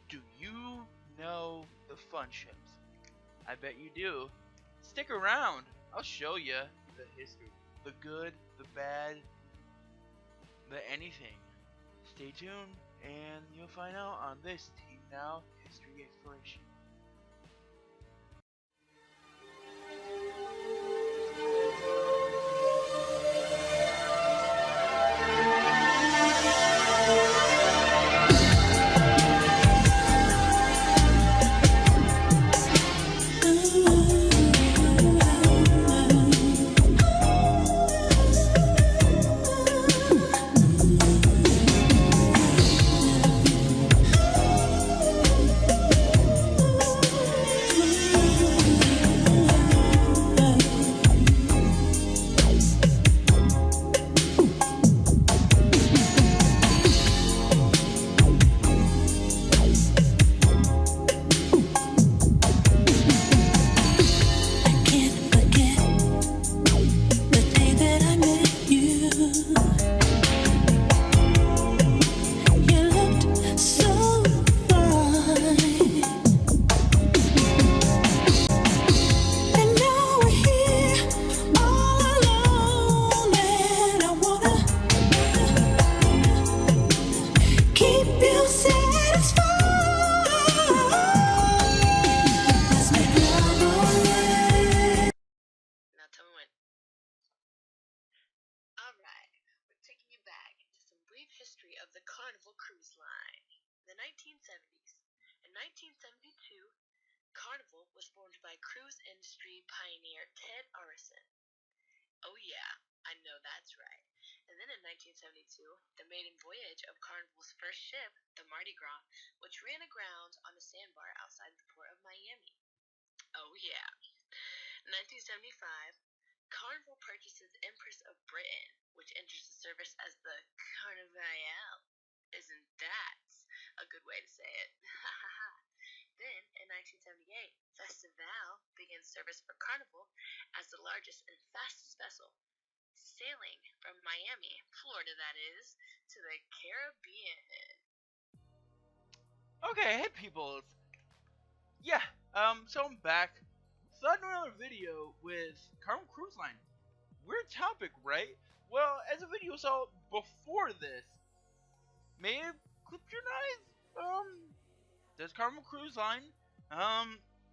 Do you know the fun ships? I bet you do. Stick around. I'll show you the history. The good, the bad, the anything. Stay tuned and you'll find out on this TNow History Exploration. History of the Carnival cruise line. The 1970s. In 1972, Carnival was formed by cruise industry pioneer Ted Arison. Oh yeah, I know that's right. And then in 1972, the maiden voyage of Carnival's first ship, the Mardi Gras, which ran aground on a sandbar outside the port of Miami. Oh yeah. In 1975, Carnival purchases Empress of Britain, which enters the service as the Carnival. Isn't that a good way to say it? Then, in 1978, Festival begins service for Carnival as the largest and fastest vessel, sailing from Miami, Florida that is, to the Caribbean. Okay, hey peoples. Yeah, so I'm back. So I did another video with Carnival Cruise Line. Weird topic, right? Well, as a video saw before this, may have clipped your eyes. There's Carnival Cruise Line.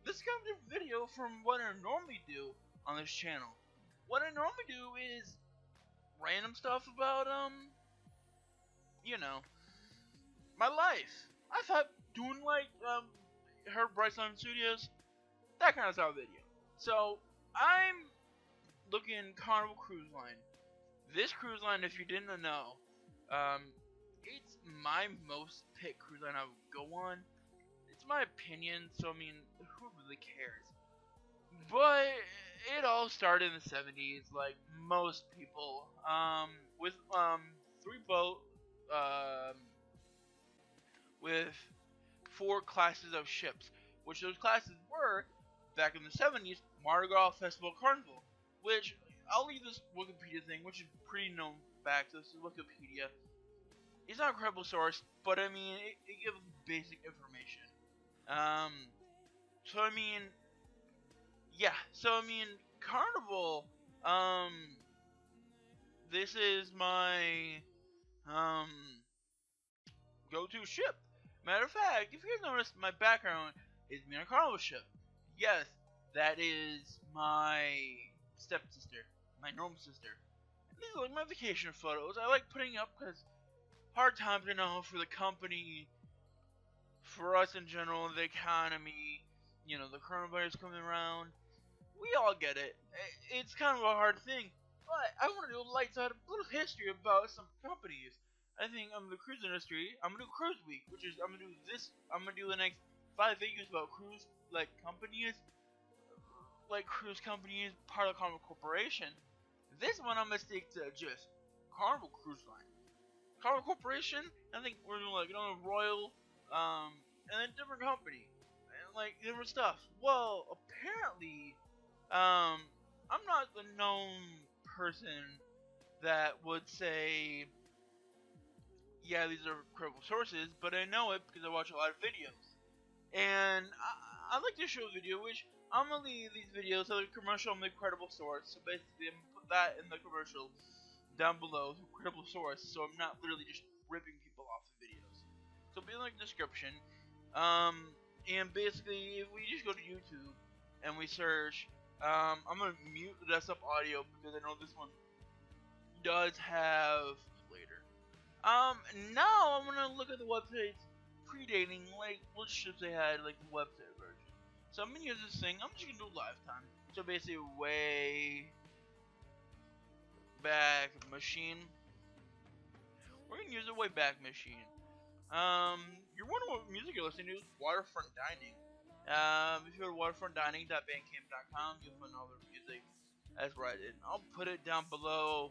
This is kind of a different video from what I normally do on this channel. What I normally do is random stuff about, you know, my life. I thought doing like, her Brightline Studios, that kind of style video. So, I'm looking Carnival Cruise Line. This cruise line, if you didn't know, it's my most picked cruise line I would go on. It's my opinion, so I mean, who really cares? But it all started in the 70s, like most people, with three boat, with 4 classes of ships, which those classes were, back in the 70s, Mardi Gras, Festival, Carnival, which, I'll leave this Wikipedia thing, which is pretty known fact, so this is Wikipedia. It's not a credible source, but I mean, it gives basic information. So I mean, yeah, so I mean, Carnival, this is my, go-to ship. Matter of fact, if you guys notice, my background is me on a Carnival ship. Yes, that is my stepsister, my normal sister. And these are like my vacation photos. I like putting up because hard times, you know, for the company, for us in general, the economy, you know, the coronavirus coming around. We all get it. It's kind of a hard thing, but I want to do a light side, a little history about some companies. I think I'm the cruise industry. I'm gonna do Cruise Week, which is I'm gonna do this. I'm gonna do the next 5 videos about cruise like companies, like cruise companies, part of the Carnival Corporation. This one I'm gonna stick to just Carnival Cruise Line. Carnival Corporation, I think we're doing like, you know, Royal, and then different company, and like different stuff. Well, apparently, I'm not the known person that would say, yeah, these are credible sources, but I know it because I watch a lot of videos. And I like to show a video, which I'm gonna leave these videos as a commercial on the credible source. So basically, I'm gonna put that in the commercial down below, the credible source, so I'm not literally just ripping people off the videos. So it'll be in the description. And basically, if we just go to YouTube and we search, I'm gonna mute the desktop audio because I know this one does have later. Now I'm gonna look at the websites predating, like what ships they had, like the website version. So I'm gonna use this thing. I'm just gonna do lifetime. So basically, way back machine. We're gonna use a way back machine. You're wondering what music you're listening to? Waterfront Dining. If you go to waterfrontdining.bandcamp.com, you'll find all their music. That's where I did. I'll put it down below.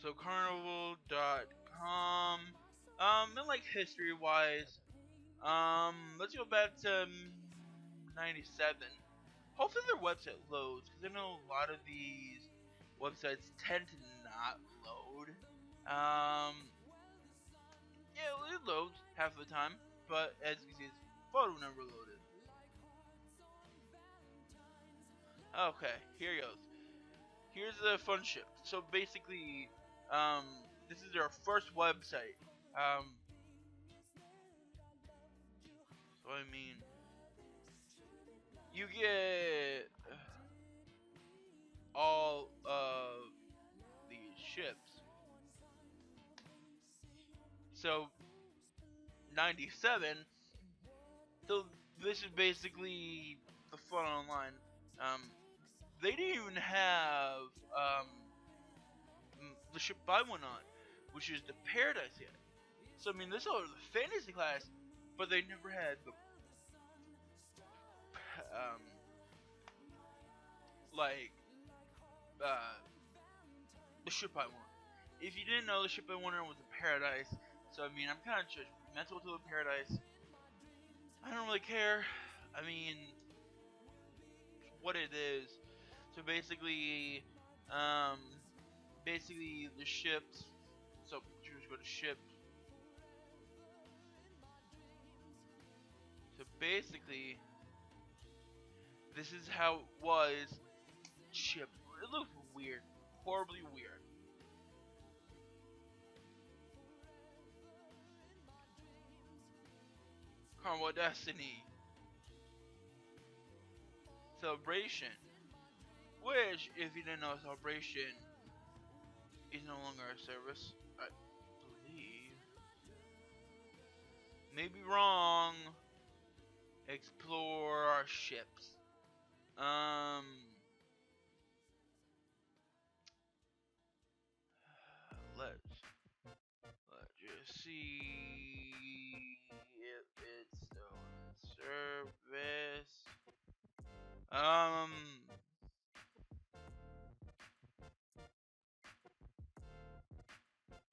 So carnival.com. And like history wise, let's go back to 97. Hopefully their website loads, because I know a lot of these websites tend to not load. Yeah, it loads half the time, but as you can see, its photo never loaded. Okay, here goes. Here's the fun shift. So basically, um, this is our first website. So I mean, you get all of these ships. So 97. So this is basically the fun online. Um, they didn't even have the ship I went on, which is the Paradise yet. So I mean, this is the fantasy class, but they never had the um like uh the ship I won. If you didn't know, the ship I won was a Paradise. So I mean, I'm kind of judgmental to the Paradise. I don't really care. I mean, what it is. So basically, um, basically the ships. So just go to ship. So basically, this is how it was. Ship. It looks weird, horribly weird. Carnival Destiny Celebration, which, if you didn't know, Celebration is no longer a service. I believe. Maybe wrong. Explore our ships. Let's just see if it's still in service.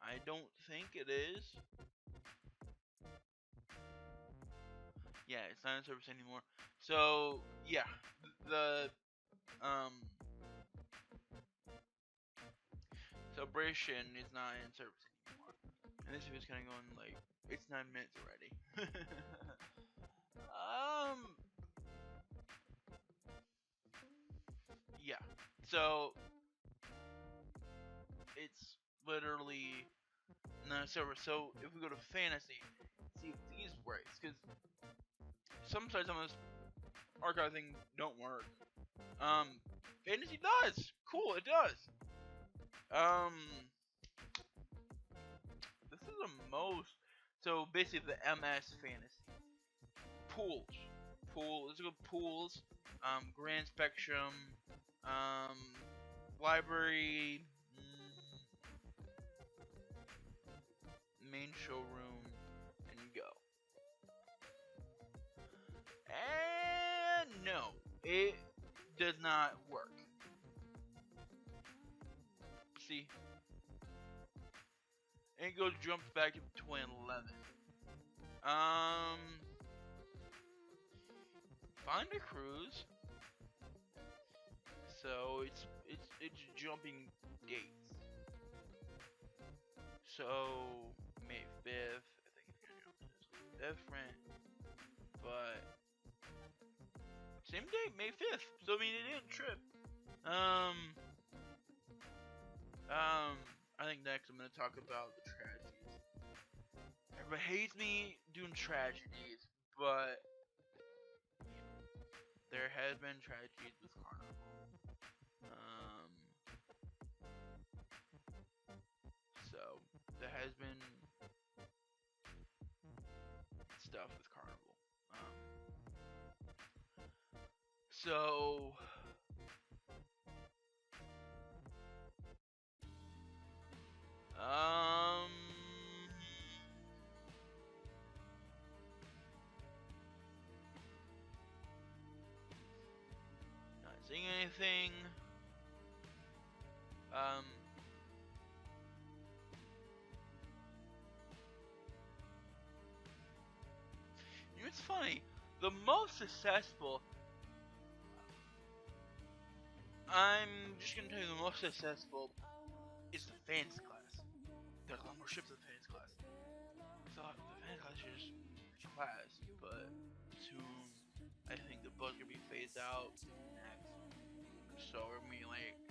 I don't think it is. Yeah, it's not in service anymore. So yeah, the um celebration is not in service anymore. And this video's kind of going like it's 9 minutes already. Yeah. So it's literally not a server. So if we go to fantasy, see if these works, because some sites on this archive thing don't work. Fantasy does. Cool, it does. This is the most. So basically, the MS fantasy pools, let's go pools. Grand Spectrum, um, library, main showroom, and go. And no, it does not work. See, and it goes jumps back to 2011. Find a cruise. So it's jumping dates. So different, but same day, May 5th. So I mean, it didn't trip. I think next I'm gonna talk about the tragedies. Everybody hates me doing tragedies, but there has been tragedies with Carnival. So there has been stuff with Carnival. So not seeing anything. You know, it's funny. The most successful. I'm just gonna tell you the most successful is the fans class. There's a lot more ships in the fans class. So the fans class is just class, but soon I think the book's gonna be phased out next. So we're gonna be like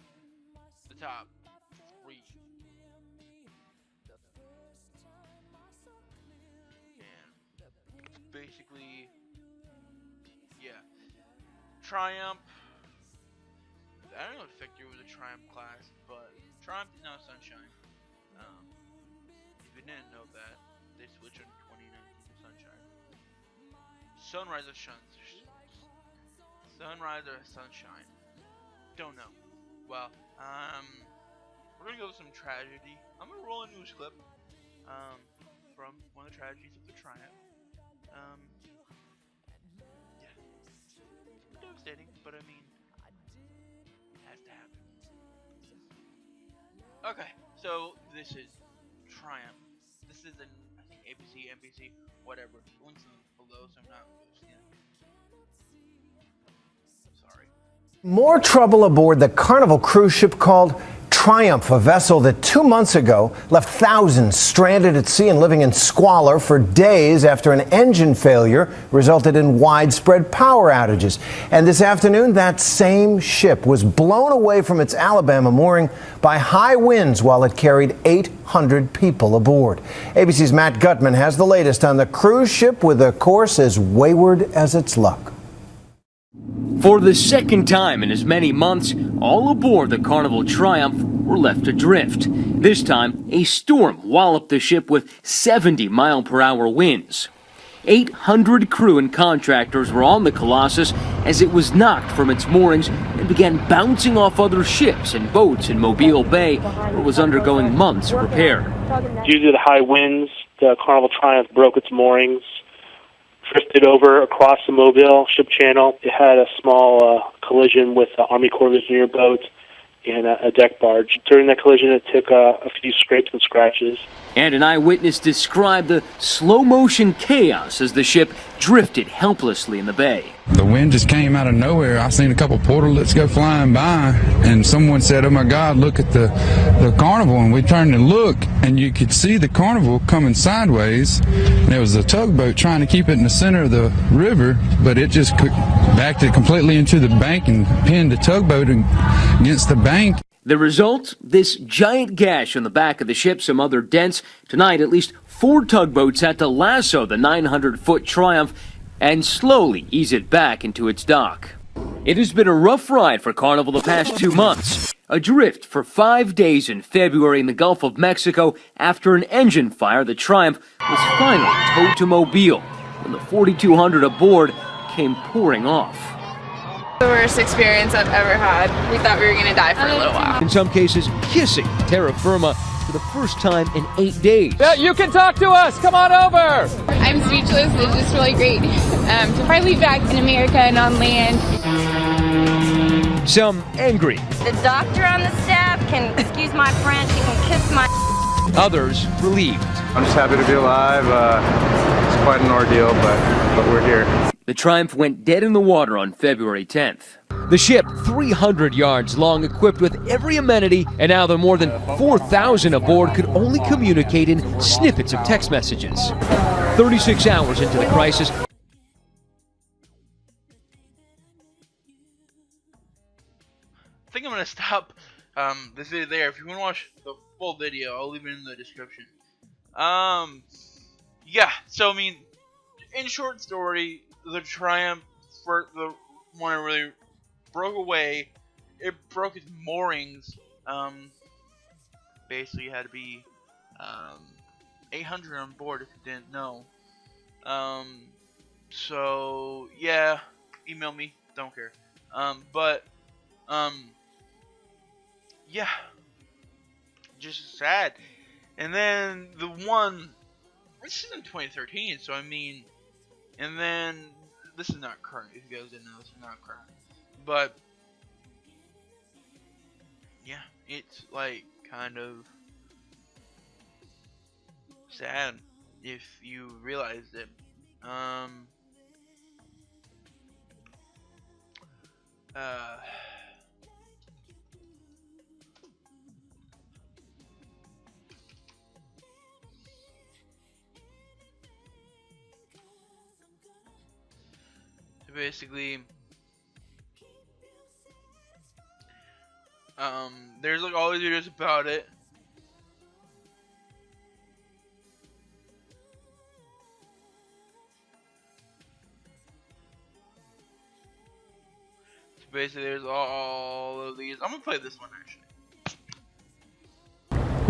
the top 3. And basically, yeah. Triumph. I don't know if Victor was a Triumph class, but Triumph is now Sunshine. If you didn't know that, they switched in 2019 to Sunshine. Sunrise or Sunrise or Sunshine? Don't know. Well, we're gonna go with some tragedy. I'm gonna roll a news clip from one of the tragedies of the Triumph. Yeah, it's devastating, but I mean, has to happen. Okay, so this is Triumph. This is an, I think, ABC, NBC, whatever. Links below, so I'm not losing it. Sorry. More trouble aboard the Carnival cruise ship called Triumph, a vessel that 2 months ago left thousands stranded at sea and living in squalor for days after an engine failure resulted in widespread power outages. And this afternoon, that same ship was blown away from its Alabama mooring by high winds while it carried 800 people aboard. ABC's Matt Gutman has the latest on the cruise ship with a course as wayward as its luck. For the second time in as many months, all aboard the Carnival Triumph were left adrift. This time, a storm walloped the ship with 70-mile-per-hour winds. 800 crew and contractors were on the Colossus as it was knocked from its moorings and began bouncing off other ships and boats in Mobile Bay, where it was undergoing months of repair. Due to the high winds, the Carnival Triumph broke its moorings, drifted over across the Mobile ship channel. It had a small collision with the Army Corps of Engineer boat and a deck barge. During that collision, it took a few scrapes and scratches. And an eyewitness described the slow-motion chaos as the ship drifted helplessly in the bay. The wind just came out of nowhere. I seen a couple portalets go flying by, and someone said, "Oh my God, look at the Carnival." And we turned and looked, and you could see the Carnival coming sideways. And there was a tugboat trying to keep it in the center of the river, but it just backed it completely into the bank and pinned the tugboat against the bank. The result? This giant gash on the back of the ship, some other dents. Tonight, at least 4 tugboats had to lasso the 900-foot Triumph and slowly ease it back into its dock. It has been a rough ride for Carnival the past 2 months. Adrift for 5 days in February in the Gulf of Mexico after an engine fire, the Triumph was finally towed to Mobile when the 4,200 aboard came pouring off. The worst experience I've ever had. We thought we were going to die for a little while. In some cases, kissing terra firma for the first time in 8 days. Yeah, you can talk to us. Come on over. I'm speechless. It's just really great to finally be back in America and on land. Some angry. The doctor on the staff can, excuse my French, he can kiss my... Others relieved. I'm just happy to be alive. It's quite an ordeal, but we're here. The Triumph went dead in the water on February 10th. The ship, 300 yards long, equipped with every amenity, and now the more than 4,000 aboard could only communicate in snippets of text messages. 36 hours into the crisis. I think I'm gonna stop this video there. If you want to watch the full video, I'll leave it in the description. Yeah. So I mean, in short story, the Triumph, for the one that really broke away, it broke its moorings. Basically had to be 800 on board if you didn't know. So yeah, email me. Don't care. Yeah, just sad. And then the one, this is in 2013, so I mean, and then this is not current. If you guys didn't know, this is not current. But yeah, it's like kind of sad if you realized it. Basically, there's like all these videos about it. So basically, there's all of these. I'm gonna play this one actually.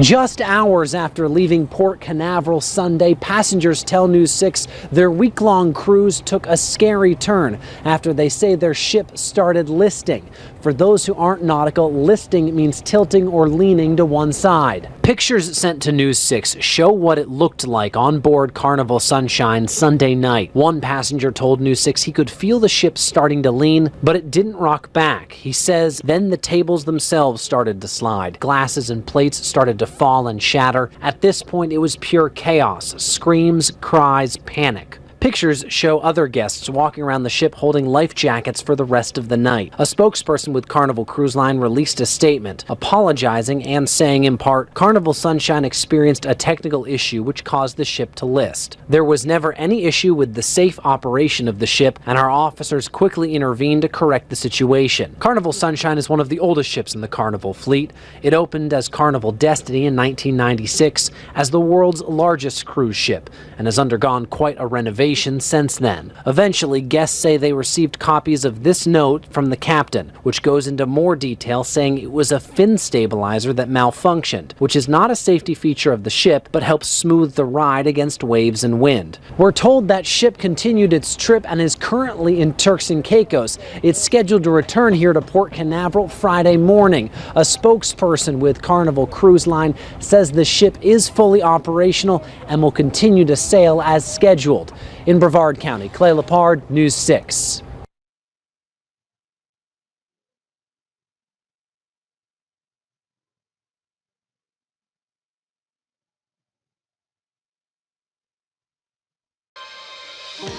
Just hours after leaving Port Canaveral Sunday, passengers tell News 6 their week-long cruise took a scary turn after they say their ship started listing. For those who aren't nautical, listing means tilting or leaning to one side. Pictures sent to News 6 show what it looked like on board Carnival Sunshine Sunday night. One passenger told News 6 he could feel the ship starting to lean, but it didn't rock back. He says then the tables themselves started to slide. Glasses and plates started to fall and shatter. At this point, it was pure chaos. Screams, cries, panic. Pictures show other guests walking around the ship holding life jackets for the rest of the night. A spokesperson with Carnival Cruise Line released a statement apologizing and saying in part, Carnival Sunshine experienced a technical issue which caused the ship to list. There was never any issue with the safe operation of the ship, and our officers quickly intervened to correct the situation. Carnival Sunshine is one of the oldest ships in the Carnival fleet. It opened as Carnival Destiny in 1996 as the world's largest cruise ship and has undergone quite a renovation since then. Eventually, guests say they received copies of this note from the captain, which goes into more detail saying it was a fin stabilizer that malfunctioned, which is not a safety feature of the ship, but helps smooth the ride against waves and wind. We're told that ship continued its trip and is currently in Turks and Caicos. It's scheduled to return here to Port Canaveral Friday morning. A spokesperson with Carnival Cruise Line says the ship is fully operational and will continue to sail as scheduled. In Brevard County, Clay Lepard, News 6.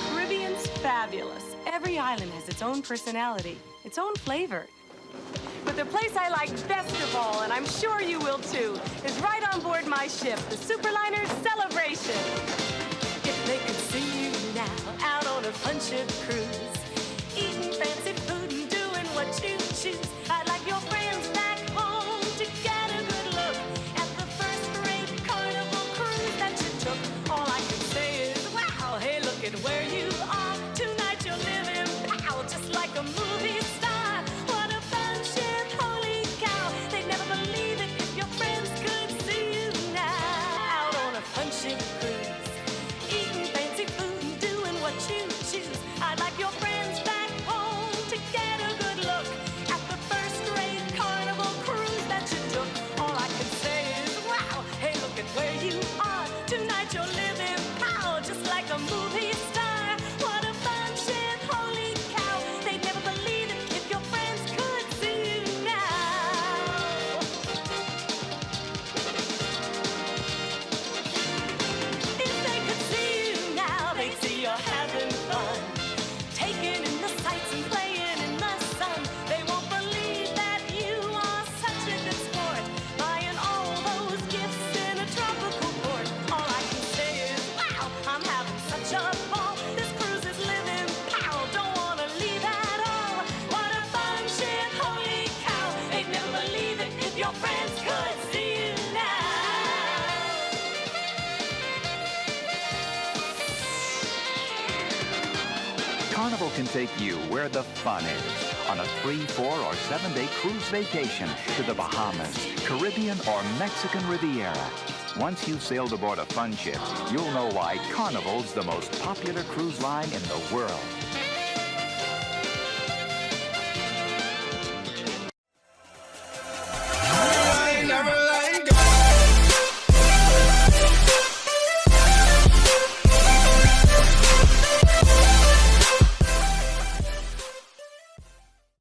Caribbean's fabulous. Every island has its own personality, its own flavor. But the place I like best of all, and I'm sure you will too, is right on board my ship, the Superliner Celebration. If they could see you now, out on a fun ship cruise, eating fancy food and doing what you choose. I'd like your friends back home to get a good look at the first-rate Carnival cruise that you took. All I can say is, wow, hey, look at where you are. Tonight you're living, pow, just like a movie star. What a fun ship, holy cow. They'd never believe it if your friends could see you now. Out on a fun ship cruise, eating fancy food and doing what you choose. I'd like Carnival can take you where the fun is on a 3, 4, or 7-day cruise vacation to the Bahamas, Caribbean, or Mexican Riviera. Once you've sailed aboard a fun ship, you'll know why Carnival's the most popular cruise line in the world.